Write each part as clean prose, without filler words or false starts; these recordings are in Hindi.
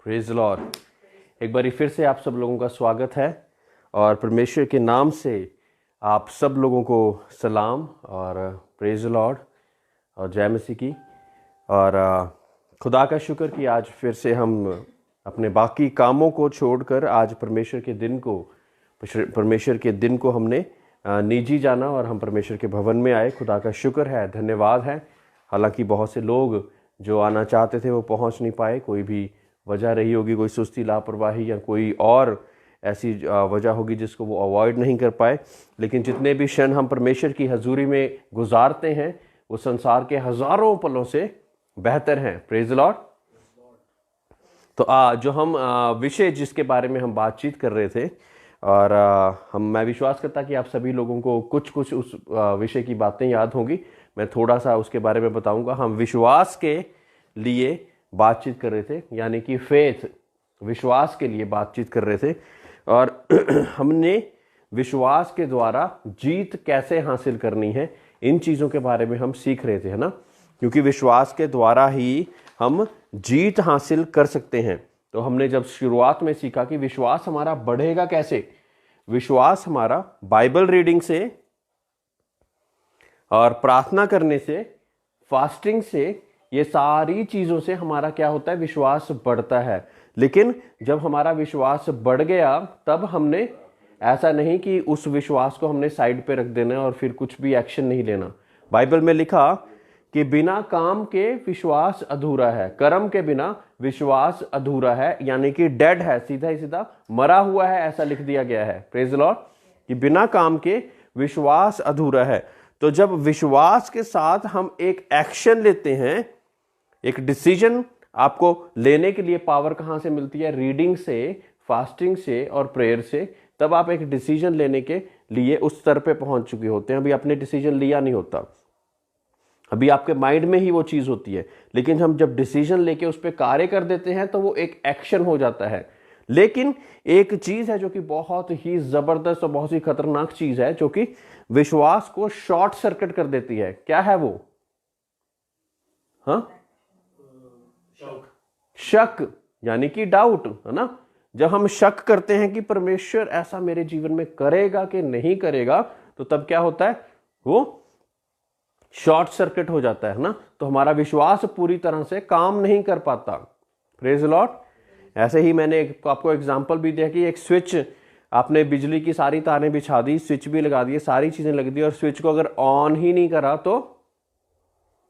Praise Lord. एक बारी फिर से आप सब लोगों का स्वागत है और परमेश्वर के नाम से आप सब लोगों को सलाम और प्रेज लॉर्ड और जय मसीह की। और खुदा का शुक्र कि आज फिर से हम अपने बाकी कामों को छोड़कर आज परमेश्वर के दिन को हमने निजी जाना और हम परमेश्वर के भवन में आए। खुदा का शुक्र है, धन्यवाद है। हालांकि बहुत से लोग जो आना चाहते थे वो पहुंच नहीं पाए, कोई भी वजह रही होगी, कोई सुस्ती, लापरवाही या कोई और ऐसी वजह होगी जिसको वो अवॉइड नहीं कर पाए। लेकिन जितने भी क्षण हम परमेश्वर की हजूरी में गुजारते हैं वो संसार के हज़ारों पलों से बेहतर हैं। Praise Lord. तो जो हम विषय जिसके बारे में हम बातचीत कर रहे थे और मैं विश्वास करता कि आप सभी लोगों को कुछ उस विषय की बातें याद होंगी। मैं थोड़ा सा उसके बारे में बताऊंगा। हम विश्वास के लिए बातचीत कर रहे थे, यानी कि फेथ, विश्वास के लिए बातचीत कर रहे थे। और हमने विश्वास के द्वारा जीत कैसे हासिल करनी है, इन चीज़ों के बारे में हम सीख रहे थे, है ना। क्योंकि विश्वास के द्वारा ही हम जीत हासिल कर सकते हैं। तो हमने जब शुरुआत में सीखा कि विश्वास हमारा बढ़ेगा कैसे, विश्वास हमारा बाइबल रीडिंग से और प्रार्थना करने से, फास्टिंग से, ये सारी चीज़ों से हमारा क्या होता है, विश्वास बढ़ता है। लेकिन जब हमारा विश्वास बढ़ गया तब हमने ऐसा नहीं कि उस विश्वास को हमने साइड पे रख देना और फिर कुछ भी एक्शन नहीं लेना। बाइबल में लिखा कि बिना काम के विश्वास अधूरा है, कर्म के बिना विश्वास अधूरा है, यानी कि डेड है, सीधा ही सीधा मरा हुआ है, ऐसा लिख दिया गया है। Praise Lord. कि बिना काम के विश्वास अधूरा है। तो जब विश्वास के साथ हम एक एक्शन लेते हैं, एक डिसीजन आपको लेने के लिए पावर कहाँ से मिलती है, रीडिंग से, फास्टिंग से और प्रेयर से। तब आप एक डिसीजन लेने के लिए उस स्तर पे पहुंच चुके होते हैं। अभी आपने डिसीजन लिया नहीं होता, अभी आपके माइंड में ही वो चीज़ होती है। लेकिन हम जब डिसीजन लेके उस पर कार्य कर देते हैं तो वो एक एक्शन हो जाता है। लेकिन एक चीज़ है जो कि बहुत ही ज़बरदस्त और बहुत ही खतरनाक चीज़ है, जो कि विश्वास को शॉर्ट सर्किट कर देती है। क्या है वो? हाँ, शक, यानी कि डाउट, है ना। जब हम शक करते हैं कि परमेश्वर ऐसा मेरे जीवन में करेगा कि नहीं करेगा, तो तब क्या होता है, वो शॉर्ट सर्किट हो जाता है ना। तो हमारा विश्वास पूरी तरह से काम नहीं कर पाता। Praise Lord. ऐसे ही मैंने आपको एग्जांपल भी दिया कि एक स्विच, आपने बिजली की सारी तारें बिछा दी, स्विच भी लगा दिए, सारी चीजें लग दी, और स्विच को अगर ऑन ही नहीं करा तो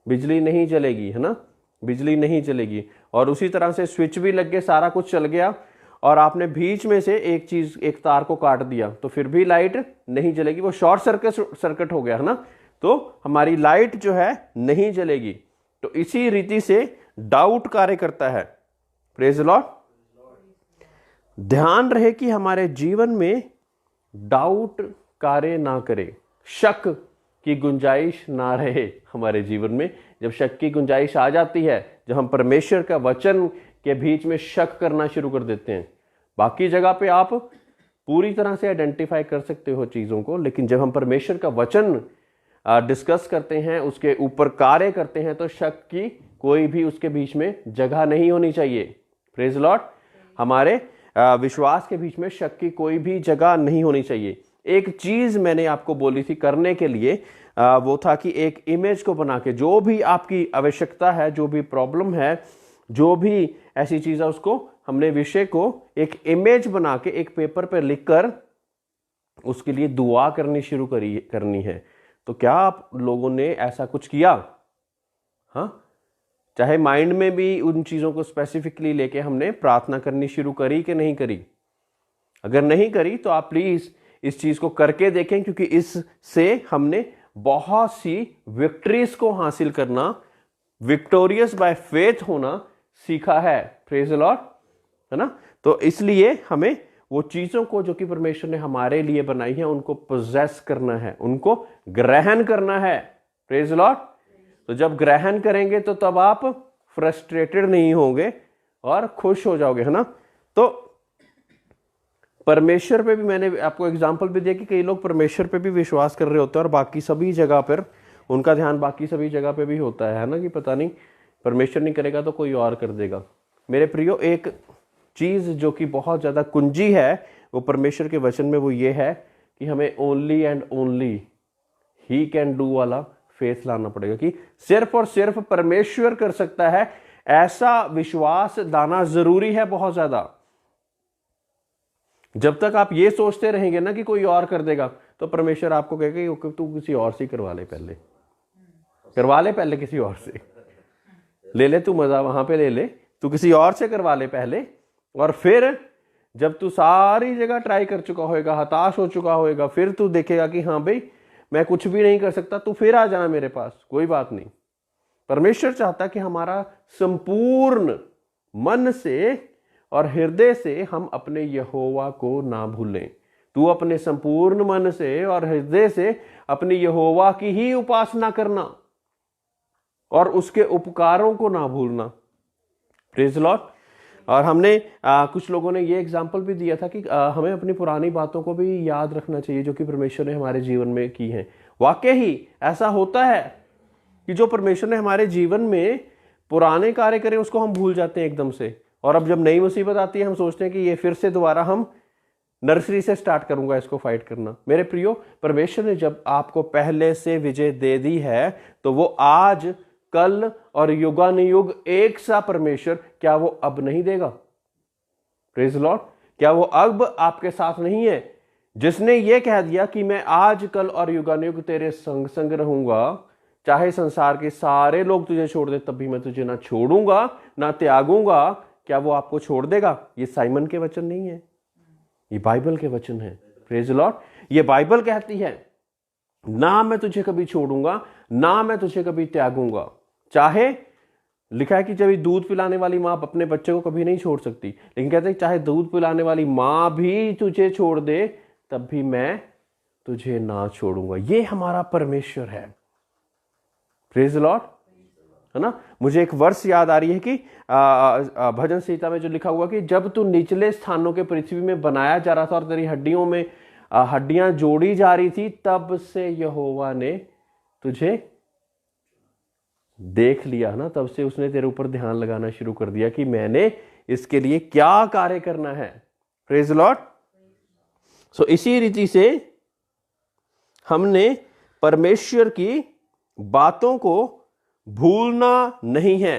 बिजली नहीं चलेगी, है ना, बिजली नहीं चलेगी। और उसी तरह से स्विच भी लग गए, सारा कुछ चल गया, और आपने बीच में से एक तार को काट दिया तो फिर भी लाइट नहीं जलेगी, वो शॉर्ट सर्किट हो गया, है ना। तो हमारी लाइट जो है नहीं जलेगी। तो इसी रीति से डाउट कार्य करता है। Praise Lord. ध्यान रहे कि हमारे जीवन में डाउट कार्य ना करे, शक की गुंजाइश ना रहे हमारे जीवन में। जब शक की गुंजाइश आ जाती है, जब हम परमेश्वर का वचन के बीच में शक करना शुरू कर देते हैं, बाकी जगह पे आप पूरी तरह से आइडेंटिफाई कर सकते हो चीज़ों को, लेकिन जब हम परमेश्वर का वचन डिस्कस करते हैं, उसके ऊपर कार्य करते हैं, तो शक की कोई भी उसके बीच में जगह नहीं होनी चाहिए। Praise Lord. हमारे विश्वास के बीच में शक की कोई भी जगह नहीं होनी चाहिए। एक चीज मैंने आपको बोली थी करने के लिए, वो था कि एक इमेज को बना के, जो भी आपकी आवश्यकता है, जो भी प्रॉब्लम है, जो भी ऐसी चीज है, उसको हमने विषय को एक इमेज बना के एक पेपर पर लिखकर उसके लिए दुआ करनी शुरू करनी है। तो क्या आप लोगों ने ऐसा कुछ किया? हाँ, चाहे माइंड में भी उन चीजों को स्पेसिफिकली लेके हमने प्रार्थना करनी शुरू करी कि नहीं करी? अगर नहीं करी तो आप प्लीज इस चीज को करके देखें, क्योंकि इससे हमने बहुत सी विक्ट्रीज को हासिल करना, विक्टोरियस बाय फेथ होना सीखा है। प्रेज लॉर्ड, है ना। तो इसलिए हमें वो चीजों को जो कि परमेश्वर ने हमारे लिए बनाई है, उनको पोजेस करना है, उनको ग्रहण करना है। Praise Lord. तो जब ग्रहण करेंगे तो तब आप फ्रस्ट्रेटेड नहीं होंगे और खुश हो जाओगे, है ना। तो परमेश्वर पे भी मैंने आपको एग्जांपल भी दिया कि कई लोग परमेश्वर पे भी विश्वास कर रहे होते हैं और बाकी सभी जगह पर उनका ध्यान बाकी सभी जगह पे भी होता है ना, कि पता नहीं परमेश्वर नहीं करेगा तो कोई और कर देगा। मेरे प्रियो, एक चीज जो कि बहुत ज्यादा कुंजी है वो परमेश्वर के वचन में, वो ये है कि हमें only and only he can do वाला फेथ लाना पड़ेगा, कि सिर्फ और सिर्फ परमेश्वर कर सकता है। ऐसा विश्वास लाना जरूरी है बहुत ज्यादा। जब तक आप ये सोचते रहेंगे ना कि कोई और कर देगा, तो परमेश्वर आपको कहेगा कि तू किसी और से करवा ले, पहले किसी और से ले ले, तू मजा वहां पे ले ले, तू किसी और से करवा ले पहले, और फिर जब तू सारी जगह ट्राई कर चुका होएगा, हताश हो चुका होएगा, फिर तू देखेगा कि हाँ भाई मैं कुछ भी नहीं कर सकता, तू फिर आ जाना मेरे पास, कोई बात नहीं। परमेश्वर चाहता कि हमारा संपूर्ण मन से और हृदय से हम अपने यहोवा को ना भूलें। तू अपने संपूर्ण मन से और हृदय से अपने यहोवा की ही उपासना करना और उसके उपकारों को ना भूलना। Praise Lord. और हमने कुछ लोगों ने ये एग्जाम्पल भी दिया था कि हमें अपनी पुरानी बातों को भी याद रखना चाहिए जो कि परमेश्वर ने हमारे जीवन में की हैं। वाकई ही ऐसा होता है कि जो परमेश्वर ने हमारे जीवन में पुराने कार्य करे उसको हम भूल जाते हैं एकदम से, और अब जब नई मुसीबत आती है हम सोचते हैं कि ये फिर से दोबारा हम नर्सरी से स्टार्ट करूंगा इसको फाइट करना। मेरे प्रियो, परमेश्वर ने जब आपको पहले से विजय दे दी है तो वो आज, कल और युगानुयुग एक सा परमेश्वर, क्या वो अब नहीं देगा? Praise Lord. क्या वो अब आपके साथ नहीं है? जिसने ये कह दिया कि मैं आज, कल और युगानुयुग तेरे संग संग रहूंगा, चाहे संसार के सारे लोग तुझे छोड़ दे तब भी मैं तुझे ना छोड़ूंगा ना त्यागूंगा, क्या वो आपको छोड़ देगा? ये साइमन के वचन नहीं है, ये बाइबल के वचन है। Praise Lord. ये बाइबल कहती है ना मैं तुझे कभी छोड़ूंगा ना मैं तुझे कभी त्यागूंगा। चाहे लिखा है कि जब दूध पिलाने वाली मां अपने बच्चे को कभी नहीं छोड़ सकती, लेकिन कहते हैं चाहे दूध पिलाने वाली मां भी तुझे छोड़ दे तब भी मैं तुझे ना छोड़ूंगा। ये हमारा परमेश्वर है। प्रेज लॉर्ड, है ना। मुझे एक वर्ष याद आ रही है कि भजन संहिता में जो लिखा हुआ कि जब तू निचले स्थानों के पृथ्वी में बनाया जा रहा था और तेरी हड्डियों में हड्डियां जोड़ी जा रही थी, तब से यहोवा ने तुझे देख लिया, ना, तब से उसने तेरे ऊपर ध्यान लगाना शुरू कर दिया कि मैंने इसके लिए क्या कार्य करना है। Praise Lord. सो इसी रीति से हमने परमेश्वर की बातों को भूलना नहीं है।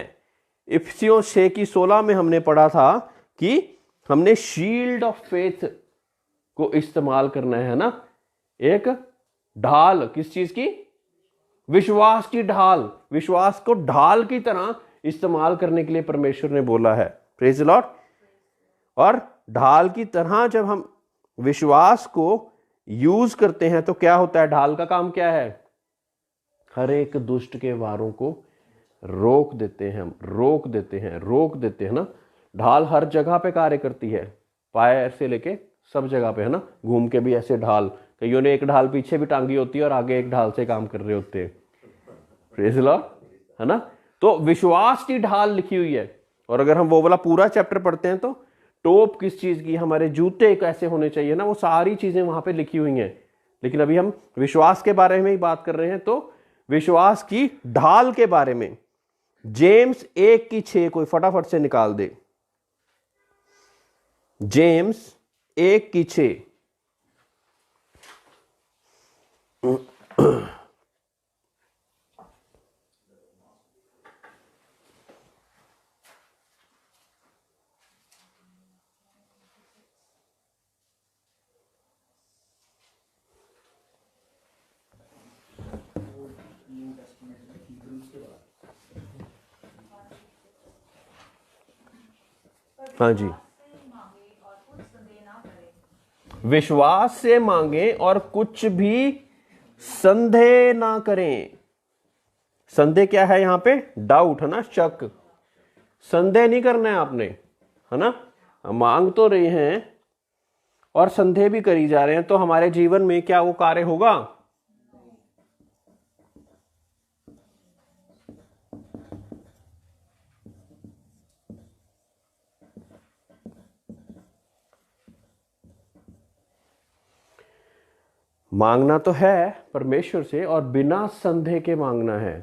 इफिसियों 6:16 में हमने पढ़ा था कि हमने शील्ड ऑफ फेथ को इस्तेमाल करना है ना, एक ढाल। किस चीज की? विश्वास की ढाल। विश्वास को ढाल की तरह इस्तेमाल करने के लिए परमेश्वर ने बोला है। Praise Lord. और ढाल की तरह जब हम विश्वास को यूज करते हैं तो क्या होता है? ढाल का काम क्या है? हर एक दुष्ट के वारों को रोक देते हैं, रोक देते हैं ना। ढाल हर जगह पे कार्य करती है, पाए से लेके सब जगह पे, है ना। घूम के भी ऐसे ढाल, कईयों ने एक ढाल पीछे भी टांगी होती है और आगे एक ढाल से काम कर रहे होते हैं। प्रेज लॉर्ड, है ना। तो विश्वास की ढाल लिखी हुई है। और अगर हम वो वाला पूरा चैप्टर पढ़ते हैं तो टोप किस चीज की, हमारे जूते कैसे होने चाहिए ना, वो सारी चीजें वहां पे लिखी हुई हैं। लेकिन अभी हम विश्वास के बारे में ही बात कर रहे हैं, तो विश्वास की ढाल के बारे में जेम्स 1:6 कोई फटाफट से निकाल दे। जेम्स 1:6। हाँ जी। विश्वास से मांगे और कुछ भी संदेह ना करें। संदेह क्या है यहां पे? डाउट, है ना, शक। संदेह नहीं करना है आपने, है ना। मांग तो रहे हैं और संदेह भी करी जा रहे हैं, तो हमारे जीवन में क्या वो कार्य होगा? मांगना तो है परमेश्वर से और बिना संदेह के मांगना है।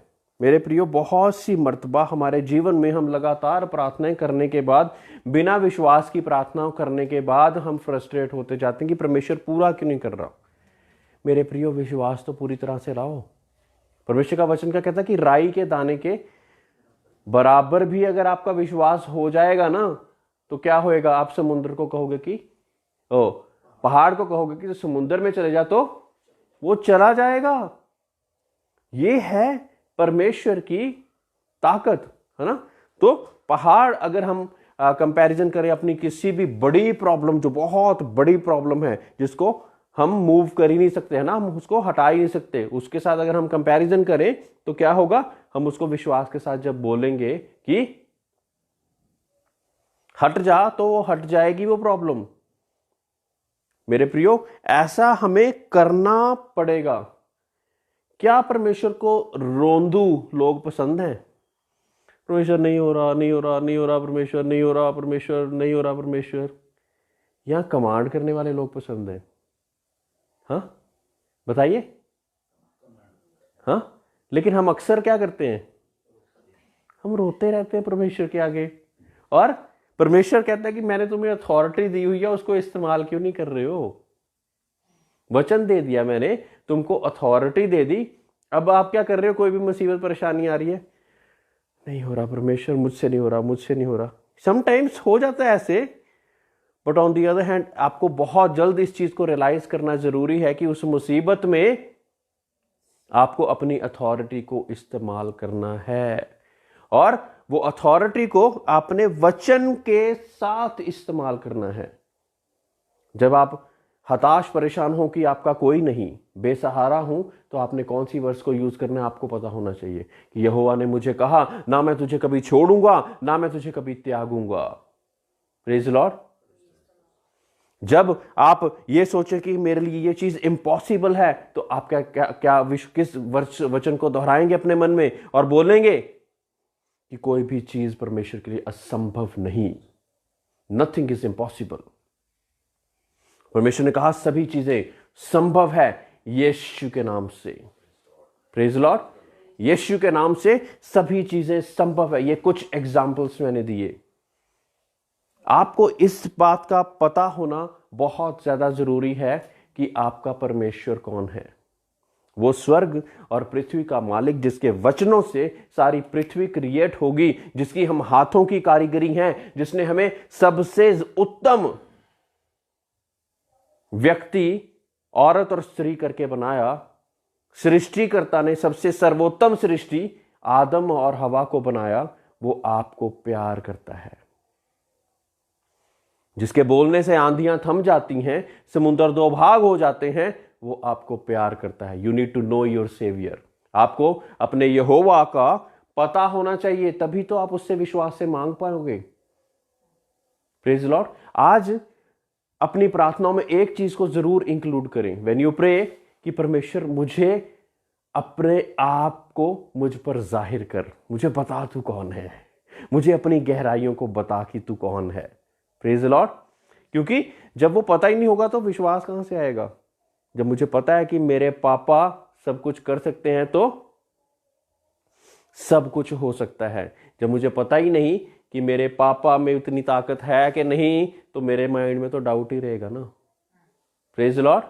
मेरे प्रियो, बहुत सी मर्तबा हमारे जीवन में हम लगातार प्रार्थनाएं करने के बाद, बिना विश्वास की प्रार्थना करने के बाद हम फ्रस्ट्रेट होते जाते हैं कि परमेश्वर पूरा क्यों नहीं कर रहा। मेरे प्रियो, विश्वास तो पूरी तरह से लाओ। परमेश्वर का वचन क्या कहता है कि राई के दाने के बराबर भी अगर आपका विश्वास हो जाएगा ना, तो क्या होएगा? आप समुद्र को कहोगे कि पहाड़ को कहोगे कि समुद्र में चले जा, तो वो चला जाएगा। ये है परमेश्वर की ताकत, है ना। तो पहाड़, अगर हम कंपैरिजन करें अपनी किसी भी बड़ी प्रॉब्लम, जो बहुत बड़ी प्रॉब्लम है जिसको हम मूव कर ही नहीं सकते, है ना, हम उसको हटा ही नहीं सकते, उसके साथ अगर हम कंपैरिजन करें तो क्या होगा? हम उसको विश्वास के साथ जब बोलेंगे कि हट जा, तो वो हट जाएगी वो प्रॉब्लम। मेरे प्रियो, ऐसा हमें करना पड़ेगा। क्या परमेश्वर को रोंदू लोग पसंद हैं? परमेश्वर नहीं हो रहा, नहीं हो रहा, नहीं हो रहा, परमेश्वर नहीं हो रहा, परमेश्वर नहीं हो रहा, परमेश्वर। या कमांड करने वाले लोग पसंद हैं? हाँ, बताइए। हाँ, लेकिन हम अक्सर क्या करते हैं? हम रोते रहते हैं परमेश्वर के आगे। और परमेश्वर कहता है कि मैंने तुम्हें अथॉरिटी दी हुई है, उसको इस्तेमाल क्यों नहीं कर रहे हो? वचन दे दिया मैंने, तुमको अथॉरिटी दे दी, अब आप क्या कर रहे हो? कोई भी मुसीबत परेशानी आ रही है, नहीं हो रहा परमेश्वर, मुझसे नहीं हो रहा, मुझसे नहीं हो रहा। समटाइम्स हो जाता है ऐसे, but on the other hand आपको बहुत जल्द इस चीज को रियलाइज करना जरूरी है कि उस मुसीबत में आपको अपनी अथॉरिटी को इस्तेमाल करना है, और वो अथॉरिटी को अपने वचन के साथ इस्तेमाल करना है। जब आप हताश परेशान हो कि आपका कोई नहीं, बेसहारा हूं, तो आपने कौन सी वर्स को यूज करना है आपको पता होना चाहिए कि यहोवा ने मुझे कहा, ना मैं तुझे कभी छोड़ूंगा, ना मैं तुझे कभी त्यागूंगा। Praise Lord. जब आप ये सोचे कि मेरे लिए ये चीज इम्पॉसिबल है, तो आप क्या किस वचन को दोहराएंगे अपने मन में और बोलेंगे कि कोई भी चीज परमेश्वर के लिए असंभव नहीं। Nothing is impossible. परमेश्वर ने कहा सभी चीजें संभव है यीशु के नाम से। Praise Lord. यीशु के नाम से सभी चीजें संभव है। ये कुछ एग्जाम्पल्स मैंने दिए। आपको इस बात का पता होना बहुत ज्यादा जरूरी है कि आपका परमेश्वर कौन है। वो स्वर्ग और पृथ्वी का मालिक, जिसके वचनों से सारी पृथ्वी क्रिएट होगी, जिसकी हम हाथों की कारीगरी हैं, जिसने हमें सबसे उत्तम व्यक्ति, औरत और स्त्री करके बनाया। सृष्टिकर्ता ने सबसे सर्वोत्तम सृष्टि आदम और हवा को बनाया। वो आपको प्यार करता है। जिसके बोलने से आंधियां थम जाती हैं, समुद्र दो भाग हो जाते हैं, वो आपको प्यार करता है। You need to know your saviour. आपको अपने यहोवा का पता होना चाहिए, तभी तो आप उससे विश्वास से मांग पाओगे। Praise Lord. आज अपनी प्रार्थनाओं में एक चीज को जरूर इंक्लूड करें व्हेन यू प्रे, कि परमेश्वर मुझे अपने आप को मुझ पर जाहिर कर, मुझे बता तू कौन है, मुझे अपनी गहराइयों को बता कि तू कौन है। Praise Lord. क्योंकि जब वो पता ही नहीं होगा तो विश्वास कहां से आएगा। जब मुझे पता है कि मेरे पापा सब कुछ कर सकते हैं, तो सब कुछ हो सकता है। जब मुझे पता ही नहीं कि मेरे पापा में उतनी ताकत है कि नहीं, तो मेरे माइंड में तो डाउट ही रहेगा ना। Praise Lord.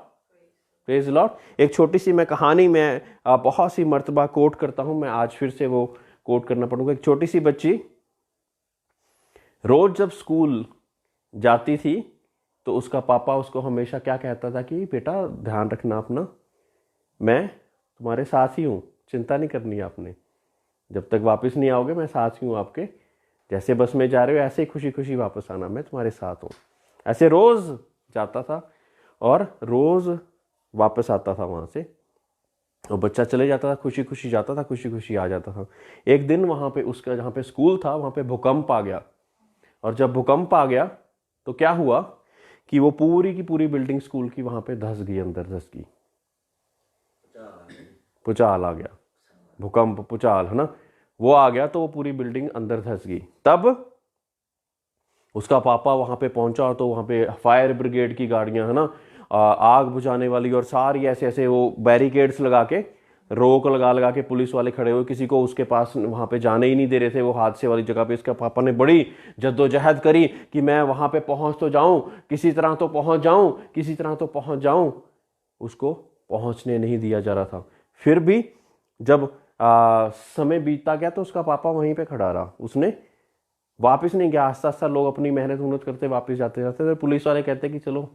Praise Lord. एक छोटी सी मैं कहानी में बहुत सी मर्तबा कोट करता हूं, मैं आज फिर से वो कोट करना पड़ूंगा। एक छोटी सी बच्ची रोज जब स्कूल जाती थी, तो उसका पापा उसको हमेशा क्या कहता था कि बेटा ध्यान रखना अपना, मैं तुम्हारे साथ ही हूं, चिंता नहीं करनी आपने, जब तक वापस नहीं आओगे मैं साथ ही हूं आपके, जैसे बस में जा रहे हो ऐसे ही खुशी खुशी वापस आना, मैं तुम्हारे साथ हूं। ऐसे रोज जाता था और रोज वापस आता था वहां से, और बच्चा चले जाता था, खुशी खुशी जाता था, खुशी खुशी आ जाता था। एक दिन वहां पे उसका जहां पे स्कूल था वहां पे भूकंप आ गया, और जब भूकंप आ गया तो क्या हुआ कि वो पूरी की पूरी बिल्डिंग स्कूल की वहां पे धस गई, अंदर धस गई। भूचाल आ गया, भूकंप भूचाल है ना, वो आ गया तो वो पूरी बिल्डिंग अंदर धस गई। तब उसका पापा वहां पे पहुंचा तो वहां पे फायर ब्रिगेड की गाड़ियां है ना, आग बुझाने वाली, और सारी ऐसे ऐसे वो बैरिकेड्स लगा के रोक लगा लगा के पुलिस वाले खड़े हुए, किसी को उसके पास वहां पे जाने ही नहीं दे रहे थे वो हादसे वाली जगह पे। इसका पापा ने बड़ी जद्दोजहद करी कि मैं वहां पे पहुंच तो जाऊं, किसी तरह तो पहुंच जाऊं, किसी तरह तो पहुंच जाऊं। उसको पहुंचने नहीं दिया जा रहा था। फिर भी जब समय बीतता गया तो उसका पापा वहीं पे खड़ा रहा, उसने वापस नहीं गया। आस्ता आस्ता लोग अपनी मेहनत करते वापस जाते जाते, तो पुलिस वाले कहते कि चलो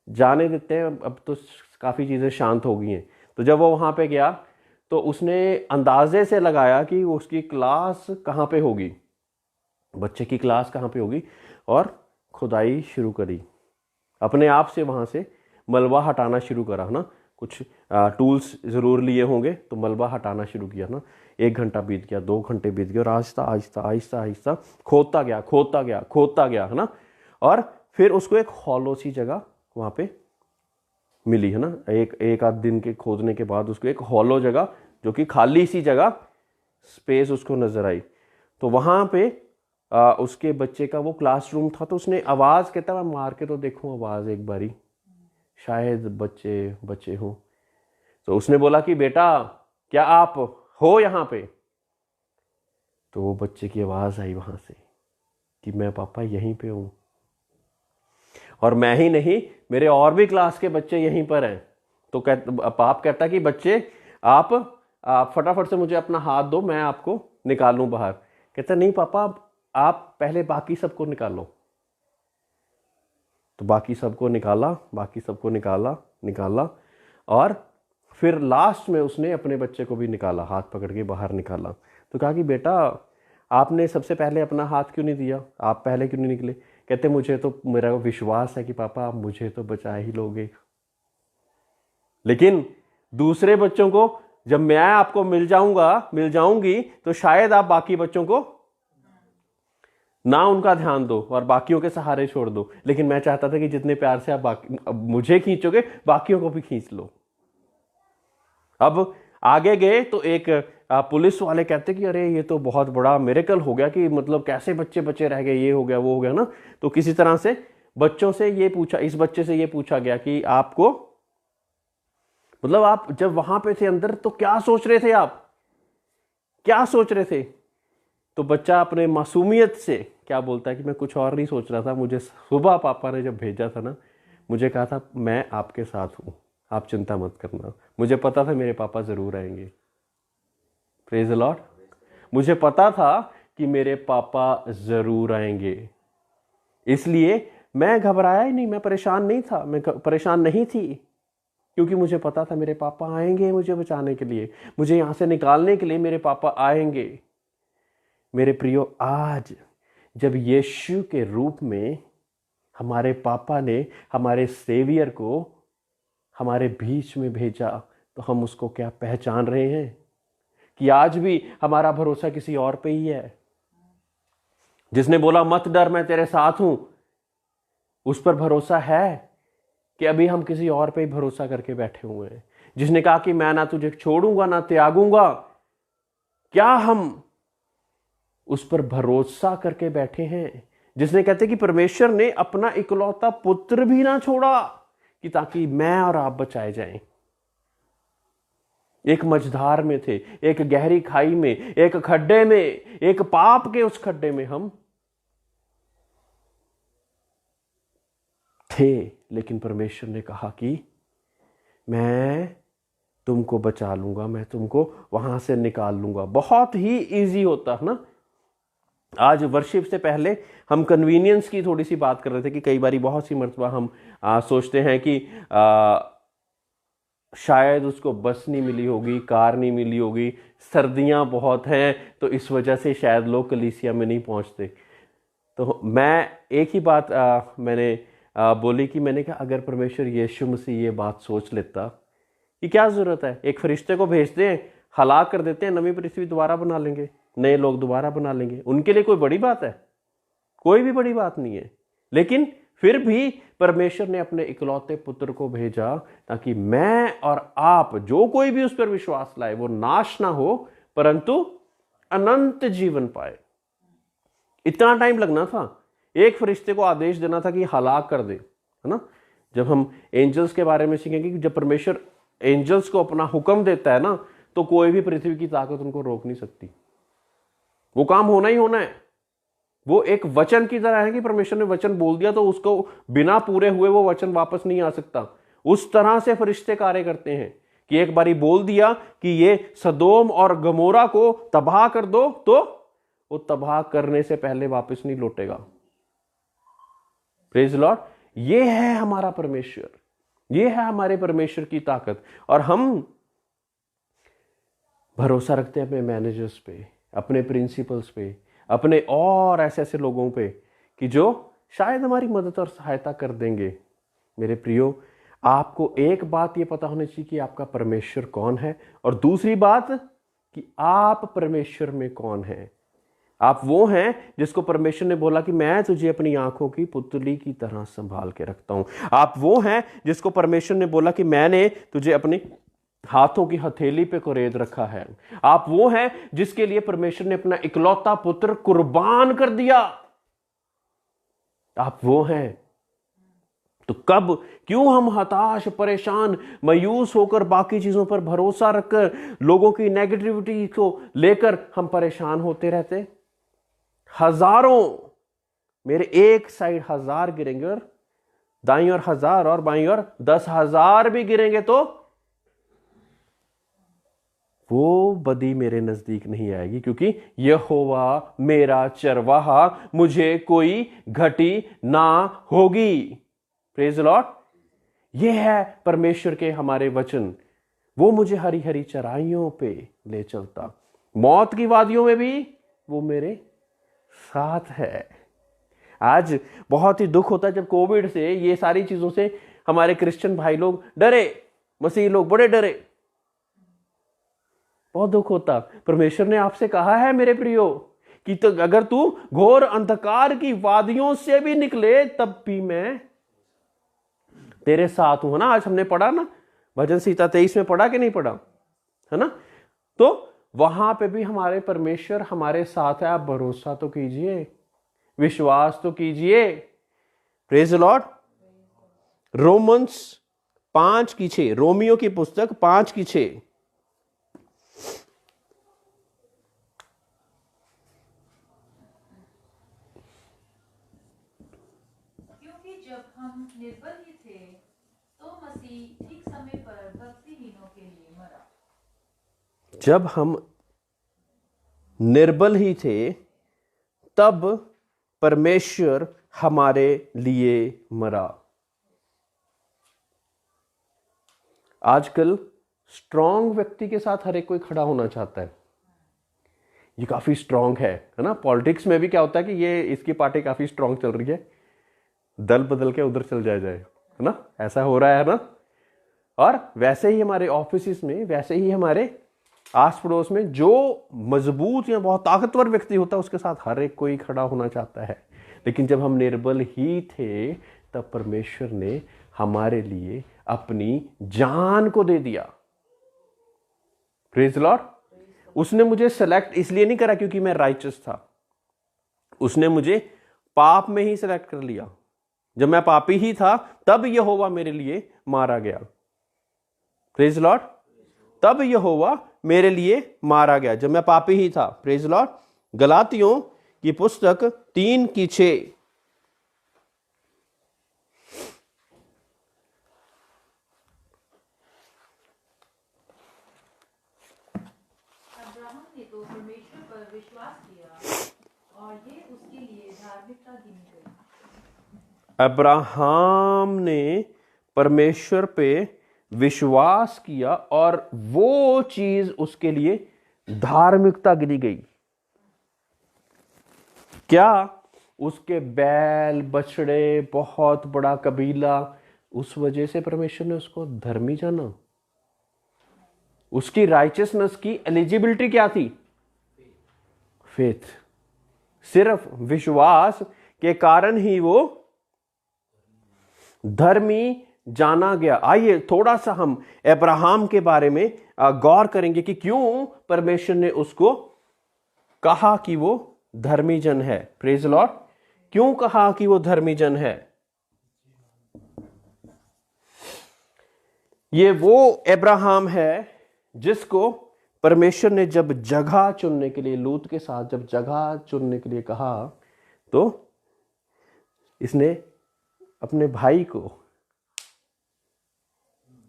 जाने देते हैं, अब तो काफ़ी चीज़ें शांत हो गई हैं। तो जब वो वहाँ पे गया तो उसने अंदाजे से लगाया कि उसकी क्लास कहाँ पे होगी, बच्चे की क्लास कहाँ पे होगी, और खुदाई शुरू करी। अपने आप से वहाँ से मलबा हटाना शुरू करा ना, कुछ टूल्स ज़रूर लिए होंगे, तो मलबा हटाना शुरू किया ना। 1 घंटा बीत गया, 2 घंटे बीत गए, और आहिस्ता आहिस्ता आहिस्ता आहिस्ता खोदता गया खोदता गया खोदता गया, है ना। और फिर उसको एक हॉलो सी जगह वहाँ पे मिली, है ना। एक आध दिन के खोदने के बाद उसको एक हॉलो जगह, जो कि खाली सी जगह स्पेस उसको नजर आई। तो वहाँ पे उसके बच्चे का वो क्लासरूम था। तो उसने आवाज़, कहता मैं मार के तो देखूँ आवाज़ एक बारी, शायद बच्चे बच्चे हों। तो उसने बोला कि बेटा क्या आप हो यहाँ पे? तो वो बच्चे की आवाज़ आई वहाँ से कि मैं पापा यहीं पे हूँ, और मैं ही नहीं, मेरे और भी क्लास के बच्चे यहीं पर हैं। तो बाप कहता कि बच्चे आप फटाफट से मुझे अपना हाथ दो, मैं आपको निकालूं बाहर। कहता नहीं पापा, आप पहले बाकी सबको निकालो। तो बाकी सबको निकाला, बाकी सबको निकाला निकाला, और फिर लास्ट में उसने अपने बच्चे को भी निकाला, हाथ पकड़ के बाहर निकाला। तो कहा कि बेटा आपने सबसे पहले अपना हाथ क्यों नहीं दिया, आप पहले क्यों नहीं निकले? कहते मुझे तो, मेरा विश्वास है कि पापा आप मुझे तो बचा ही लोगे, लेकिन दूसरे बच्चों को जब मैं आपको मिल जाऊंगी तो शायद आप बाकी बच्चों को ना उनका ध्यान दो और बाकियों के सहारे छोड़ दो। लेकिन मैं चाहता था कि जितने प्यार से आप मुझे खींचोगे, बाकियों को भी खींच लो। अब आगे गए तो एक पुलिस वाले कहते कि अरे ये तो बहुत बड़ा मिरेकल हो गया, कि मतलब कैसे बच्चे बचे रह गए, ये हो गया वो हो गया ना। तो किसी तरह से बच्चों से ये पूछा, इस बच्चे से ये पूछा गया कि आपको, मतलब आप जब वहां पे थे अंदर तो क्या सोच रहे थे, आप क्या सोच रहे थे? तो बच्चा अपने मासूमियत से क्या बोलता है कि मैं कुछ और नहीं सोच रहा था, मुझे सुबह पापा ने जब भेजा था ना, मुझे कहा था मैं आपके साथ हूं, आप चिंता मत करना। मुझे पता था मेरे पापा जरूर आएंगे। Praise the Lord. मुझे पता था कि मेरे पापा जरूर आएंगे, इसलिए मैं घबराया ही नहीं, मैं परेशान नहीं था, मैं परेशान नहीं थी, क्योंकि मुझे पता था मेरे पापा आएंगे मुझे बचाने के लिए, मुझे यहां से निकालने के लिए मेरे पापा आएंगे। मेरे प्रियो, आज जब यीशु के रूप में हमारे पापा ने हमारे सेवियर को हमारे बीच में भेजा, तो हम उसको क्या पहचान रहे हैं कि आज भी हमारा भरोसा किसी और पे ही है? जिसने बोला मत डर मैं तेरे साथ हूं, उस पर भरोसा है कि अभी हम किसी और पे ही भरोसा करके बैठे हुए हैं? जिसने कहा कि मैं ना तुझे छोड़ूंगा ना त्यागूंगा, क्या हम उस पर भरोसा करके बैठे हैं? जिसने कहते कि परमेश्वर ने अपना इकलौता पुत्र भी ना छोड़ा कि ताकि मैं और आप बचाए जाएं। एक मझधार में थे, एक गहरी खाई में, एक खड्डे में, एक पाप के उस खड्डे में हम थे, लेकिन परमेश्वर ने कहा कि मैं तुमको बचा लूंगा, मैं तुमको वहां से निकाल लूंगा। बहुत ही इजी होता है ना। आज वर्शिप से पहले हम कन्वीनियंस की थोड़ी सी बात कर रहे थे कि कई बारी, बहुत सी मर्तबा हम सोचते हैं कि शायद उसको बस नहीं मिली होगी, कार नहीं मिली होगी, सर्दियां बहुत हैं, तो इस वजह से शायद लोग कलीसिया में नहीं पहुंचते। तो मैं एक ही बात मैंने बोली कि मैंने कहा अगर परमेश्वर यीशु मसीह ये बात सोच लेता कि क्या ज़रूरत है, एक फरिश्ते को भेजते हैं, हलाक कर देते हैं, नवी पृथ्वी दोबारा बना लेंगे, नए लोग दोबारा बना लेंगे। उनके लिए कोई बड़ी बात है? कोई भी बड़ी बात नहीं है। लेकिन फिर भी परमेश्वर ने अपने इकलौते पुत्र को भेजा ताकि मैं और आप, जो कोई भी उस पर विश्वास लाए, वो नाश ना हो परंतु अनंत जीवन पाए। इतना टाइम लगना था, एक फरिश्ते को आदेश देना था कि हलाक कर दे, है ना। जब हम एंजल्स के बारे में सीखेंगे कि जब परमेश्वर एंजल्स को अपना हुक्म देता है ना, तो कोई भी पृथ्वी की ताकत उनको रोक नहीं सकती। वो काम होना ही होना है। वो एक वचन की तरह है कि परमेश्वर ने वचन बोल दिया तो उसको बिना पूरे हुए वो वचन वापस नहीं आ सकता। उस तरह से फरिश्ते कार्य करते हैं कि एक बारी बोल दिया कि ये सदोम और गमोरा को तबाह कर दो, तो वो तबाह करने से पहले वापस नहीं लौटेगा। Praise Lord. ये है हमारा परमेश्वर, ये है हमारे परमेश्वर की ताकत। और हम भरोसा रखते हैं अपने मैनेजर्स पे, अपने प्रिंसिपल्स पे, अपने और ऐसे ऐसे लोगों पे कि जो शायद हमारी मदद और सहायता कर देंगे। मेरे प्रियो, आपको एक बात ये पता होनी चाहिए कि आपका परमेश्वर कौन है, और दूसरी बात कि आप परमेश्वर में कौन हैं। आप वो हैं जिसको परमेश्वर ने बोला कि मैं तुझे अपनी आंखों की पुतली की तरह संभाल के रखता हूं। आप वो हैं जिसको परमेश्वर ने बोला कि मैंने तुझे अपनी हाथों की हथेली पे कुरेद रखा है। आप वो हैं जिसके लिए परमेश्वर ने अपना इकलौता पुत्र कुर्बान कर दिया। आप वो हैं। तो कब क्यों हम हताश, परेशान, मायूस होकर बाकी चीजों पर भरोसा रखकर लोगों की नेगेटिविटी को लेकर हम परेशान होते रहते? हजारों, मेरे एक साइड 1000 गिरेंगे और दाईं ओर 1000 और बाईं ओर 10,000 भी गिरेंगे तो वो बदी मेरे नजदीक नहीं आएगी, क्योंकि यहोवा मेरा चरवाहा, मुझे कोई घटी ना होगी। Praise Lord. ये है परमेश्वर के हमारे वचन। वो मुझे हरी हरी चराइयों पे ले चलता, मौत की वादियों में भी वो मेरे साथ है। आज बहुत ही दुख होता है जब कोविड से, ये सारी चीजों से हमारे क्रिश्चियन भाई लोग डरे, मसीह लोग बड़े डरे। बहुत दुख होता। परमेश्वर ने आपसे कहा है मेरे प्रियो कि तो अगर तू घोर अंधकार की वादियों से भी निकले तब भी मैं तेरे साथ हूं। है ना, आज हमने पढ़ा ना, भजन संहिता 23 में पढ़ा कि नहीं पढ़ा, है ना? तो वहां पे भी हमारे परमेश्वर हमारे साथ है। आप भरोसा तो कीजिए, विश्वास तो कीजिए। Praise Lord. रोमन्स 5:6, रोमियो की पुस्तक 5:6। क्योंकि जब हम निर्बल ही थे तो मसीह ठीक समय पर भक्तिहीनों के लिए मरा। जब हम निर्बल ही थे तब परमेश्वर हमारे लिए मरा। आजकल स्ट्रांग व्यक्ति के साथ हर एक कोई खड़ा होना चाहता है। ये काफी स्ट्रांग है ना? पॉलिटिक्स में भी क्या होता है कि ये इसकी पार्टी काफी स्ट्रांग चल रही है, दल बदल के उधर चल जाए, है ना? ऐसा हो रहा है ना? और वैसे ही हमारे ऑफिस में, वैसे ही हमारे आस पड़ोस में जो मजबूत या बहुत ताकतवर व्यक्ति होता है उसके साथ हर एक कोई खड़ा होना चाहता है। लेकिन जब हम निर्बल ही थे तब परमेश्वर ने हमारे लिए अपनी जान को दे दिया। Praise Lord. उसने मुझे सेलेक्ट इसलिए नहीं करा क्योंकि मैं राइचस था, उसने मुझे पाप में ही सेलेक्ट कर लिया। जब मैं पापी ही था तब यहोवा मेरे लिए मारा गया। Praise Lord. तब यहोवा मेरे लिए मारा गया जब मैं पापी ही था। Praise Lord. गलातियों की पुस्तक 3:6। अब्राहम ने तो परमेश्वर पर विश्वास किया और ये उसके लिए धार्मिकता गिनी गई। अब्राहम ने परमेश्वर पे विश्वास किया और वो चीज उसके लिए धार्मिकता गिनी गई। क्या? उसके बैल बछड़े, बहुत बड़ा कबीला, उस वजह से परमेश्वर ने उसको धर्मी जाना? उसकी राइचियसनेस की एलिजिबिलिटी क्या थी? फेथ। सिर्फ विश्वास के कारण ही वो धर्मी जाना गया। आइए थोड़ा सा हम अब्राहम के बारे में गौर करेंगे कि क्यों परमेश्वर ने उसको कहा कि वो धर्मी जन है। Praise Lord. क्यों कहा कि वो धर्मी जन है? ये वो अब्राहम है जिसको परमेश्वर ने जब जगह चुनने के लिए, लूत के साथ जब जगह चुनने के लिए कहा, तो इसने अपने भाई को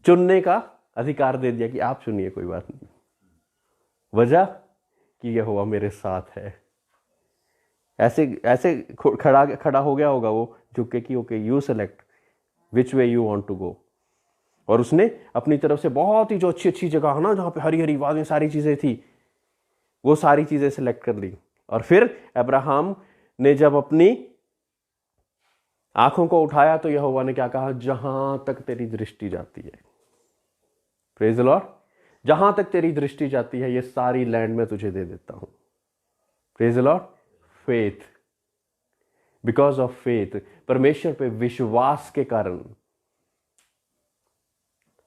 चुनने का अधिकार दे दिया कि आप चुनिए, कोई बात नहीं। वजह कि यहोवा मेरे साथ है। ऐसे ऐसे खड़ा हो गया होगा वो झुक के कि okay, you select which way you want to go. और उसने अपनी तरफ से बहुत ही जो अच्छी अच्छी जगह है ना, जहां पे हरी हरी वादियां सारी चीजें थी, वो सारी चीजें सेलेक्ट कर ली। और फिर अब्राहम ने जब अपनी आंखों को उठाया तो यहोवा ने क्या कहा, जहां तक तेरी दृष्टि जाती है, प्रेज द लॉर्ड, जहां तक तेरी दृष्टि जाती है ये सारी लैंड में तुझे दे देता हूं। Praise the Lord. Faith, because of faith, परमेश्वर पे विश्वास के कारण,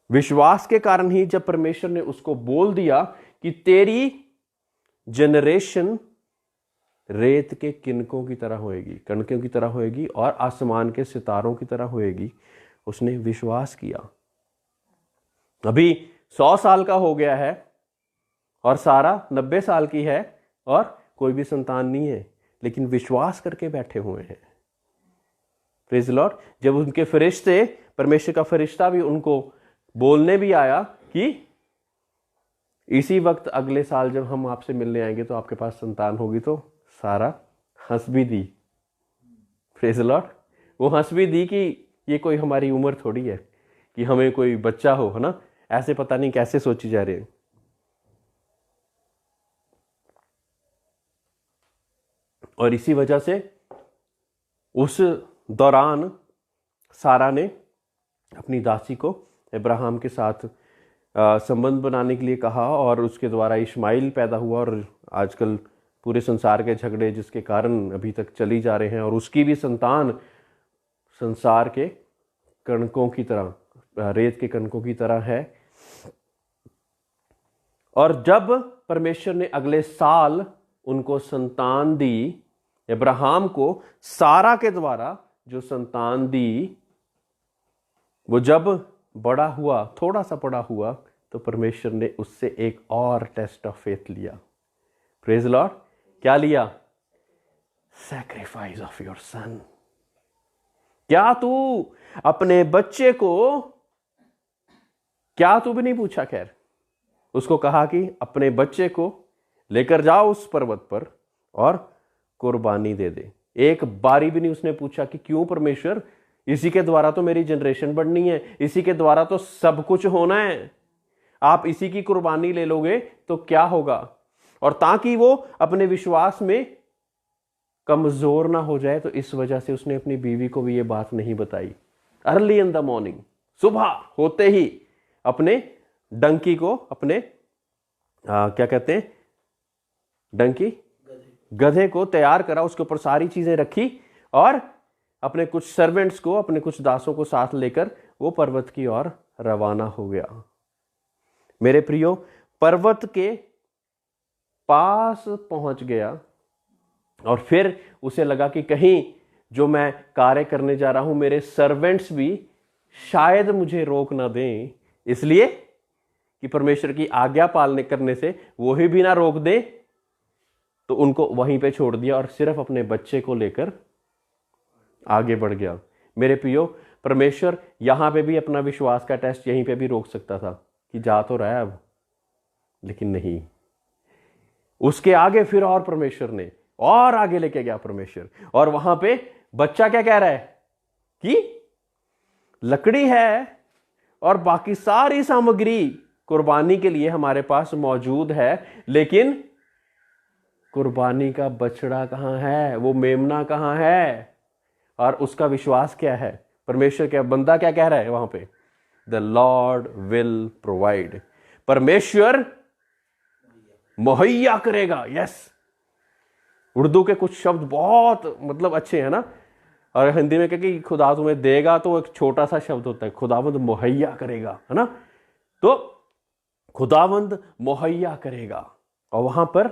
विश्वास के कारण ही जब परमेश्वर ने उसको बोल दिया कि तेरी जनरेशन रेत के किनकों की तरह होएगी, कणकों की तरह होएगी और आसमान के सितारों की तरह होएगी, उसने विश्वास किया। अभी 100 साल का हो गया है और सारा 90 साल की है और कोई भी संतान नहीं है, लेकिन विश्वास करके बैठे हुए हैं। Praise the Lord. जब उनके फरिश्ते, परमेश्वर का फरिश्ता भी उनको बोलने भी आया कि इसी वक्त अगले साल जब हम आपसे मिलने आएंगे तो आपके पास संतान होगी, तो सारा हंस भी दी। Praise the Lord. वो हंस भी दी कि ये कोई हमारी उम्र थोड़ी है कि हमें कोई बच्चा हो, है ना, ऐसे पता नहीं कैसे सोची जा रही है। और इसी वजह से उस दौरान सारा ने अपनी दासी को अब्राहम के साथ संबंध बनाने के लिए कहा और उसके द्वारा इश्माइल पैदा हुआ। और आजकल पूरे संसार के झगड़े जिसके कारण अभी तक चली जा रहे हैं, और उसकी भी संतान संसार के कणकों की तरह, रेत के कणकों की तरह है। और जब परमेश्वर ने अगले साल उनको संतान दी, अब्राहम को सारा के द्वारा जो संतान दी, वो जब बड़ा हुआ, थोड़ा सा बड़ा हुआ, तो परमेश्वर ने उससे एक और टेस्ट ऑफ फेथ लिया। Praise Lord. क्या लिया? Sacrifice of your son. क्या तू अपने बच्चे को, क्या तू भी नहीं पूछा, खैर उसको कहा कि अपने बच्चे को लेकर जाओ उस पर्वत पर और कुर्बानी दे दे। एक बारी भी नहीं उसने पूछा कि क्यों परमेश्वर, इसी के द्वारा तो मेरी जनरेशन बढ़नी है, इसी के द्वारा तो सब कुछ होना है, आप इसी की कुर्बानी ले लोगे तो क्या होगा। और ताकि वो अपने विश्वास में कमजोर ना हो जाए, तो इस वजह से उसने अपनी बीवी को भी ये बात नहीं बताई। अर्ली इन द मॉर्निंग, सुबह होते ही अपने डंकी को, अपने क्या कहते हैं, डंकी, गधे को तैयार करा, उसके ऊपर सारी चीजें रखी और अपने कुछ सर्वेंट्स को, अपने कुछ दासों को साथ लेकर वो पर्वत की ओर रवाना हो गया। मेरे प्रियो, पर्वत के पास पहुंच गया और फिर उसे लगा कि कहीं जो मैं कार्य करने जा रहा हूं, मेरे सर्वेंट्स भी शायद मुझे रोक ना दें, इसलिए कि परमेश्वर की आज्ञा पालने करने से वो ही भी ना रोक दे, तो उनको वहीं पे छोड़ दिया और सिर्फ अपने बच्चे को लेकर आगे बढ़ गया। मेरे प्रियो, परमेश्वर यहां पे भी अपना विश्वास का टेस्ट यहीं पे भी रोक सकता था कि जा तो रहा है अब, लेकिन नहीं, उसके आगे फिर और परमेश्वर ने और आगे लेके गया परमेश्वर। और वहां पे बच्चा क्या कह रहा है कि लकड़ी है और बाकी सारी सामग्री कुर्बानी के लिए हमारे पास मौजूद है, लेकिन कुर्बानी का बछड़ा कहां है, वो मेमना कहां है। और उसका विश्वास क्या है, परमेश्वर क्या, बंदा क्या कह रहा है वहां पे, द लॉर्ड विल प्रोवाइड, परमेश्वर मुहैया करेगा। यस, उर्दू के कुछ शब्द बहुत मतलब अच्छे हैं ना, और हिंदी में क्या कि खुदा तुम्हें देगा, तो एक छोटा सा शब्द होता है, खुदावंद मुहैया करेगा, है ना, तो खुदावंद मुहैया करेगा। और वहां पर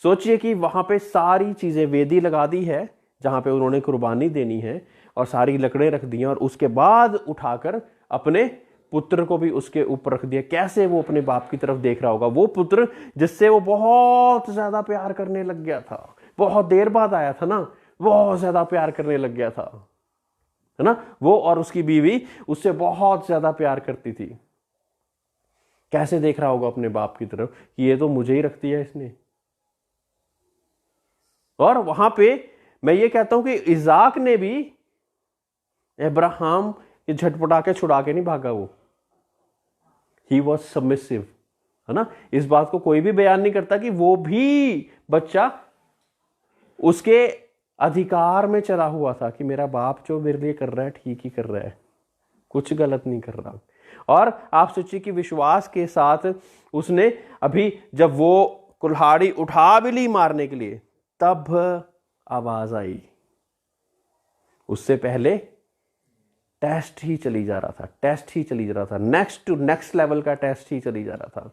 सोचिए कि वहां पे सारी चीजें वेदी लगा दी है जहां पे उन्होंने कुर्बानी देनी है, और सारी लकड़ें रख दी हैं, और उसके बाद उठाकर अपने पुत्र को भी उसके ऊपर रख दिया। कैसे वो अपने बाप की तरफ देख रहा होगा, वो पुत्र जिससे वो बहुत ज्यादा प्यार करने लग गया था, बहुत देर बाद आया था ना, बहुत ज्यादा प्यार करने लग गया था, है ना। वो और उसकी बीवी उससे बहुत ज्यादा प्यार करती थी। कैसे देख रहा होगा अपने बाप की तरफ कि ये तो मुझे ही रखती है इसने। और वहां पे मैं ये कहता हूं कि इजाक ने भी अब्राहम ये झटपटा के छुड़ा के नहीं भागा, वो ही वॉज सबमिसिव, है ना। इस बात को कोई भी बयान नहीं करता कि वो भी बच्चा उसके अधिकार में चला हुआ था कि मेरा बाप जो मेरे लिए कर रहा है ठीक ही कर रहा है, कुछ गलत नहीं कर रहा। और आप सोचिए कि विश्वास के साथ उसने अभी जब वो कुल्हाड़ी उठा भी ली मारने के लिए, तब आवाज आई। उससे पहले टेस्ट ही चली जा रहा था, टेस्ट ही चली जा रहा था, नेक्स्ट टू नेक्स्ट लेवल का टेस्ट ही चली जा रहा था।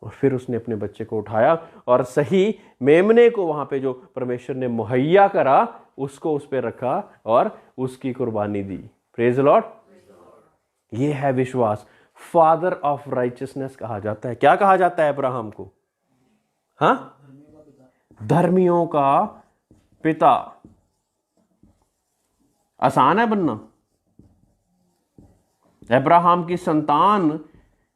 और फिर उसने अपने बच्चे को उठाया और सही मेमने को वहां पे जो परमेश्वर ने मुहैया करा उसको उस पर रखा और उसकी कुर्बानी दी। Praise the Lord. ये है विश्वास। फादर ऑफ राइचियसनेस कहा जाता है। क्या कहा जाता है अब्राहम को? हाँ, धर्मियों का पिता। आसान है बनना। अब्राहम की संतान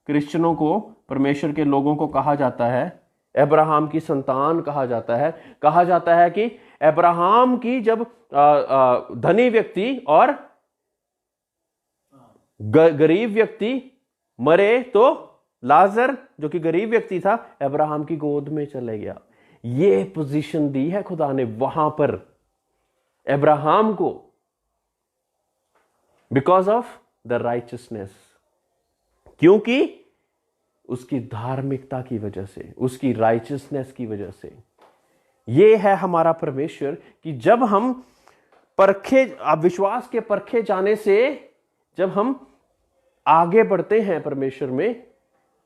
क्रिश्चियनों को, परमेश्वर के लोगों को कहा जाता है, अब्राहम की संतान कहा जाता है। कहा जाता है कि अब्राहम की जब धनी व्यक्ति और गरीब व्यक्ति मरे तो लाजर जो कि गरीब व्यक्ति था अब्राहम की गोद में चले गया। ये पोजीशन दी है खुदा ने वहां पर अब्राहम को, बिकॉज ऑफ द राइचियसनेस, क्योंकि उसकी धार्मिकता की वजह से, उसकी राइचियसनेस की वजह से। ये है हमारा परमेश्वर कि जब हम परखे, विश्वास के परखे जाने से जब हम आगे बढ़ते हैं परमेश्वर में,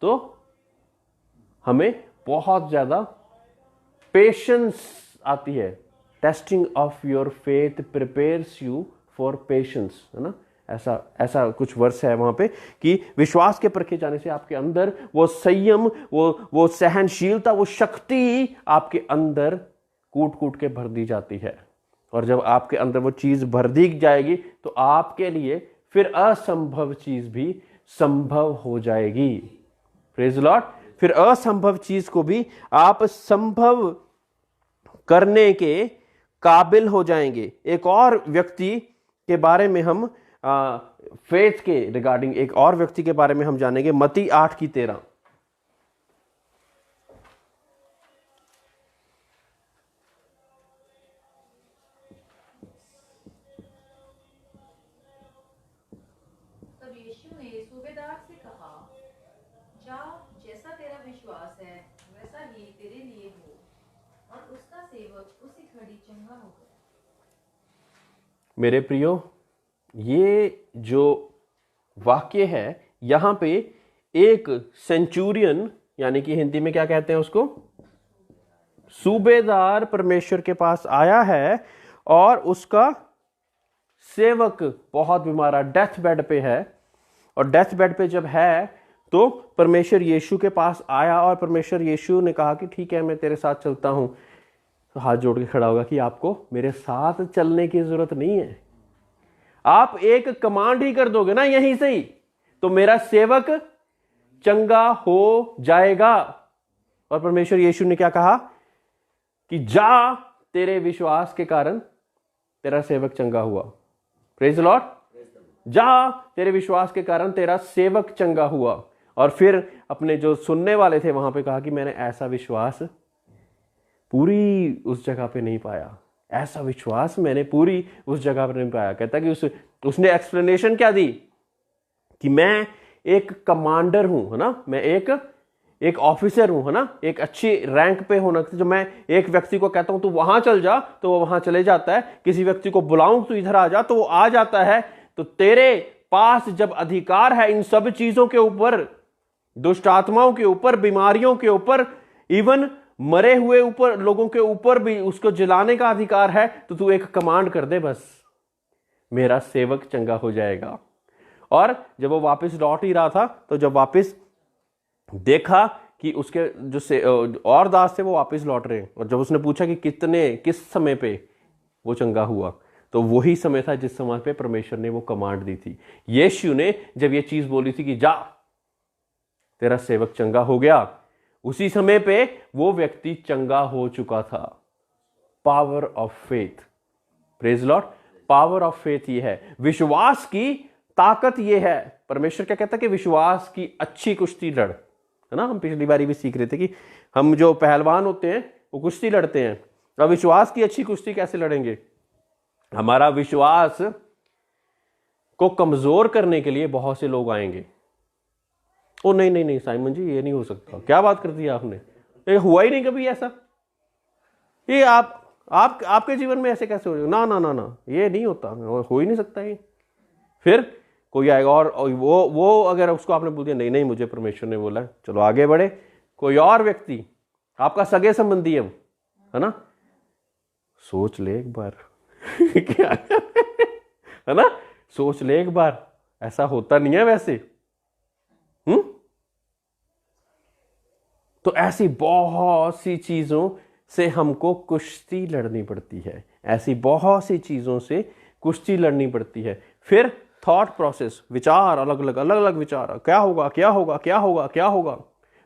तो हमें बहुत ज्यादा पेशेंस आती है। Testing of your faith prepares you for patience, है ना। ऐसा कुछ वर्स है वहां पे कि विश्वास के परखे जाने से आपके अंदर वो संयम, वो सहनशीलता, वो शक्ति आपके अंदर कूट कूट के भर दी जाती है। और जब आपके अंदर वो चीज भर दी जाएगी तो आपके लिए फिर असंभव चीज भी संभव हो जाएगी। Praise the Lord. फिर असंभव चीज को भी आप संभव करने के काबिल हो जाएंगे। एक और व्यक्ति के बारे में हम फेथ के रिगार्डिंग एक और व्यक्ति के बारे में हम जानेंगे। मत्ती 8:13। तब यीशु ने सूबेदार से कहा, जा, जैसा तेरा विश्वास है वैसा ही तेरे लिए हो। और उसका सेवक उसी घड़ी चंगा हो गया। मेरे प्रियो, ये जो वाक्य है यहां पे एक सेंचुरियन, यानी कि हिंदी में क्या कहते हैं उसको, सूबेदार परमेश्वर के पास आया है और उसका सेवक बहुत बीमार, डेथ बेड पे है। और डेथ बेड पे जब है तो परमेश्वर यीशु के पास आया और परमेश्वर यीशु ने कहा कि ठीक है, मैं तेरे साथ चलता हूं। तो हाथ जोड़ के खड़ा होगा कि आपको मेरे साथ चलने की जरूरत नहीं है, आप एक कमांड ही कर दोगे ना यहीं से ही, तो मेरा सेवक चंगा हो जाएगा। और परमेश्वर यीशु ने क्या कहा कि जा, तेरे विश्वास के कारण तेरा सेवक चंगा हुआ। Praise the Lord. जा, तेरे विश्वास के कारण तेरा सेवक चंगा हुआ। और फिर अपने जो सुनने वाले थे वहां पे कहा कि मैंने ऐसा विश्वास पूरी उस जगह पे नहीं पाया, ऐसा विश्वास मैंने पूरी उस जगह पर नहीं पाया। कहता कि उसने एक्सप्लेनेशन क्या दी कि मैं एक कमांडर हूं, है ना, मैं एक ऑफिसर हूं, है ना, एक अच्छी रैंक पे होना। जो मैं एक व्यक्ति को कहता हूं तू वहां चल जा तो वो वहां चले जाता है, किसी व्यक्ति को बुलाऊं तू इधर आ जा तो वो आ जाता है। तो तेरे पास जब अधिकार है इन सब चीजों के ऊपर, दुष्ट आत्माओं के ऊपर, बीमारियों के ऊपर, इवन मरे हुए ऊपर लोगों के ऊपर भी उसको जलाने का अधिकार है, तो तू एक कमांड कर दे, बस मेरा सेवक चंगा हो जाएगा। और जब वो वापस लौट ही रहा था तो जब वापस देखा कि उसके जो से और दास थे वो वापस लौट रहे हैं, और जब उसने पूछा कि किस समय पे वो चंगा हुआ, तो वही समय था जिस समय पे परमेश्वर ने वो कमांड दी थी। यीशु ने जब ये चीज बोली थी कि जा तेरा सेवक चंगा हो गया, उसी समय पे वो व्यक्ति चंगा हो चुका था। Power of faith, praise Lord. Power of faith ये है, विश्वास की ताकत ये है। परमेश्वर क्या कहता है कि विश्वास की अच्छी कुश्ती लड़, है ना। हम पिछली बारी भी सीख रहे थे कि हम जो पहलवान होते हैं वो कुश्ती लड़ते हैं, अब विश्वास की अच्छी कुश्ती कैसे लड़ेंगे? हमारा विश्वास को कमजोर करने के लिए बहुत से लोग आएंगे। ओ नहीं नहीं नहीं साइमन जी, ये नहीं हो सकता, क्या बात कर दी आपने, ये हुआ ही नहीं कभी ऐसा, ये आपके जीवन में ऐसे कैसे हो जाएगा? ना ना ना ना, ये नहीं होता, हो ही नहीं सकता ये। फिर कोई आएगा और वो अगर उसको आपने बोल दिया नहीं नहीं मुझे परमेश्वर ने बोला, चलो आगे बढ़े। कोई और व्यक्ति आपका सगे संबंधी है ना, सोच ले एक बार क्या है ना, सोच ले एक बार, ऐसा होता नहीं है वैसे। तो ऐसी बहुत सी चीजों से हमको कुश्ती लड़नी पड़ती है, ऐसी बहुत सी चीजों से कुश्ती लड़नी पड़ती है। फिर थॉट प्रोसेस, विचार अलग अलग विचार, क्या होगा क्या होगा क्या होगा क्या होगा,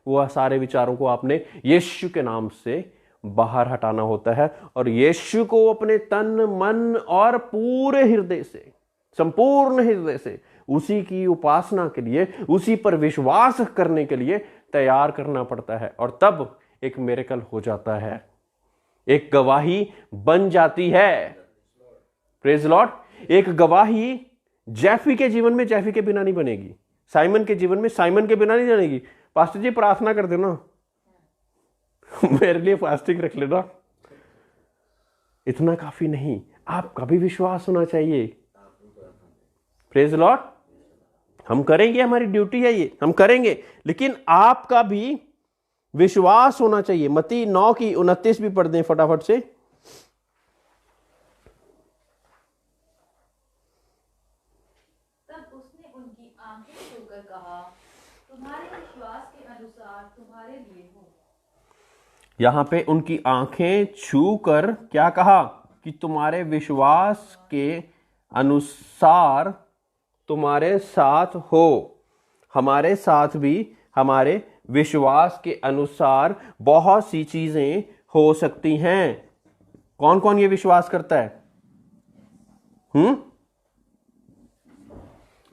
वो सारे विचारों को आपने यीशु के नाम से बाहर हटाना होता है, और यीशु को अपने तन मन और पूरे हृदय से, संपूर्ण हृदय से उसी की उपासना के लिए, उसी पर विश्वास करने के लिए तैयार करना पड़ता है, और तब एक मिरेकल हो जाता है, एक गवाही बन जाती है। Praise Lord. एक गवाही जैफी के जीवन में जैफी के बिना नहीं बनेगी, साइमन के जीवन में साइमन के बिना नहीं बनेगी। पास्टर जी प्रार्थना कर देना मेरे लिए फास्टिंग रख लेना, इतना काफी नहीं, आपका भी विश्वास होना चाहिए। Praise Lord. हम करेंगे, हमारी ड्यूटी है ये, हम करेंगे, लेकिन आपका भी विश्वास होना चाहिए। मत्ती 9:29 भी पढ़ दें फटाफट से। तब उसने उनकी आंखें छूकर कहा, तुम्हारे विश्वास के अनुसार तुम्हारे लिए हो। यहां पे उनकी आंखें छू कर क्या कहा कि तुम्हारे विश्वास के अनुसार तुम्हारे साथ हो। हमारे साथ भी हमारे विश्वास के अनुसार बहुत सी चीजें हो सकती हैं। कौन कौन ये विश्वास करता है?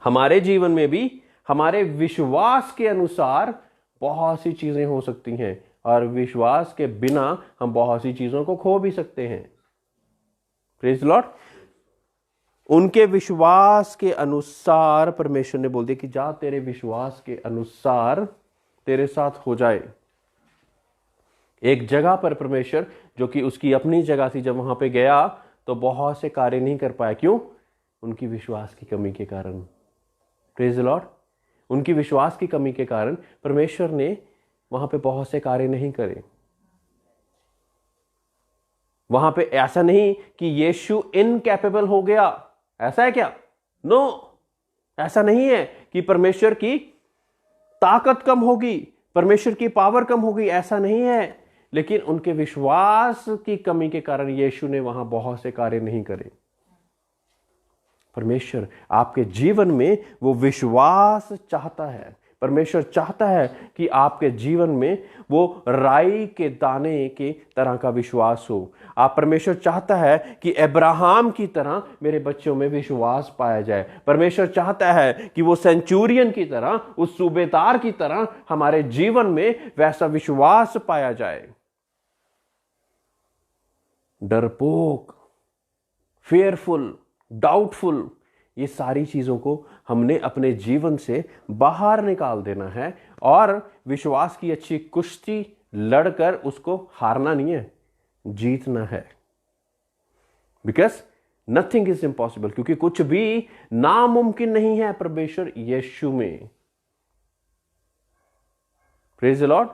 हमारे जीवन में भी हमारे विश्वास के अनुसार बहुत सी चीजें हो सकती हैं, और विश्वास के बिना हम बहुत सी चीजों को खो भी सकते हैं। Praise Lord. उनके विश्वास के अनुसार परमेश्वर ने बोल दिया कि जा तेरे विश्वास के अनुसार तेरे साथ हो जाए। एक जगह पर परमेश्वर, जो कि उसकी अपनी जगह थी, जब वहां पे गया तो बहुत से कार्य नहीं कर पाया। क्यों? उनकी विश्वास की कमी के कारण। Praise Lord. उनकी विश्वास की कमी के कारण परमेश्वर ने वहां पे बहुत से कार्य नहीं करे। वहां पे ऐसा नहीं कि यीशु इनकैपेबल हो गया, ऐसा है क्या? नो, ऐसा नहीं है कि परमेश्वर की ताकत कम होगी, परमेश्वर की पावर कम होगी, ऐसा नहीं है। लेकिन उनके विश्वास की कमी के कारण यीशु ने वहां बहुत से कार्य नहीं करे। परमेश्वर आपके जीवन में वो विश्वास चाहता है। परमेश्वर चाहता है कि आपके जीवन में वो राई के दाने के तरह का विश्वास हो। आप परमेश्वर चाहता है कि अब्राहम की तरह मेरे बच्चों में विश्वास पाया जाए। परमेश्वर चाहता है कि वो सेंचुरियन की तरह, उस सूबेदार की तरह हमारे जीवन में वैसा विश्वास पाया जाए। डरपोक, फेयरफुल, डाउटफुल, ये सारी चीजों को हमने अपने जीवन से बाहर निकाल देना है, और विश्वास की अच्छी कुश्ती लड़कर उसको हारना नहीं है, जीतना है। बिकॉज नथिंग इज इम्पॉसिबल, क्योंकि कुछ भी नामुमकिन नहीं है परमेश्वर यीशु में। Praise the Lord.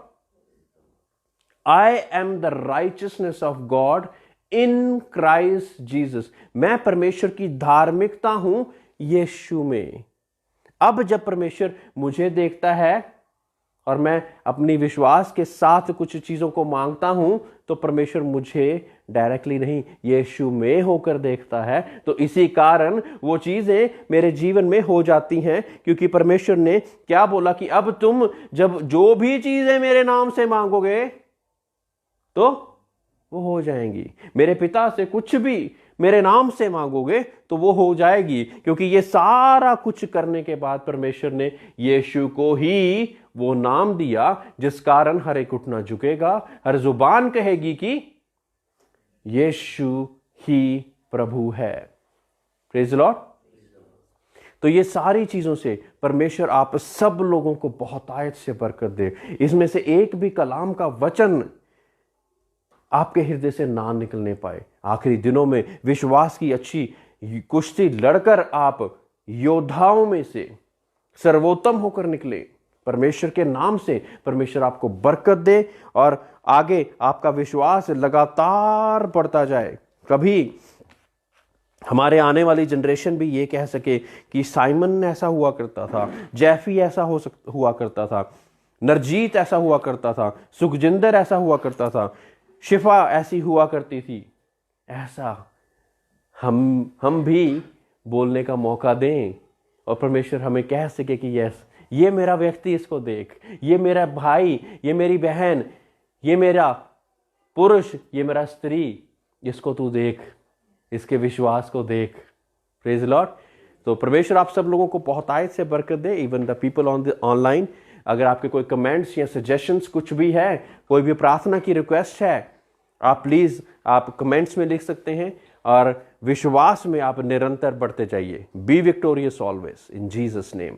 I am the righteousness of God in Christ Jesus. मैं परमेश्वर की धार्मिकता हूं यीशु में। अब जब परमेश्वर मुझे देखता है और मैं अपनी विश्वास के साथ कुछ चीजों को मांगता हूं, तो परमेश्वर मुझे डायरेक्टली नहीं, यीशु में होकर देखता है। तो इसी कारण वो चीजें मेरे जीवन में हो जाती हैं, क्योंकि परमेश्वर ने क्या बोला कि अब तुम जब जो भी चीजें मेरे नाम से मांगोगे तो वो हो जाएंगी। मेरे पिता से कुछ भी मेरे नाम से मांगोगे तो वो हो जाएगी, क्योंकि ये सारा कुछ करने के बाद परमेश्वर ने यीशु को ही वो नाम दिया जिस कारण हर एक घुटना झुकेगा, हर जुबान कहेगी कि यीशु ही प्रभु है। Praise the Lord. तो ये सारी चीजों से परमेश्वर आप सब लोगों को बहुत आयत से बरकत दे। इसमें से एक भी कलाम का वचन आपके हृदय से ना निकलने पाए। आखिरी दिनों में विश्वास की अच्छी कुश्ती लड़कर आप योद्धाओं में से सर्वोत्तम होकर निकले। परमेश्वर के नाम से परमेश्वर आपको बरकत दे और आगे आपका विश्वास लगातार बढ़ता जाए। कभी हमारे आने वाली जनरेशन भी ये कह सके कि साइमन ऐसा हुआ करता था, जैफी ऐसा हुआ करता था, नरजीत ऐसा हुआ करता था, सुखजिंदर ऐसा हुआ करता था, शिफा ऐसी हुआ करती थी। ऐसा हम भी बोलने का मौका दें और परमेश्वर हमें कह सके कि यस, ये मेरा व्यक्ति, इसको देख, ये मेरा भाई, ये मेरी बहन, ये मेरा पुरुष, ये मेरा स्त्री, इसको तू देख, इसके विश्वास को देख। Praise the Lord. तो परमेश्वर आप सब लोगों को बहुत आयत से बरकत दे। Even the people on the online, अगर आपके कोई कमेंट्स या सजेशंस कुछ भी है, कोई भी प्रार्थना की रिक्वेस्ट है, आप प्लीज आप कमेंट्स में लिख सकते हैं और विश्वास में आप निरंतर बढ़ते जाइए। B victorious always in Jesus name.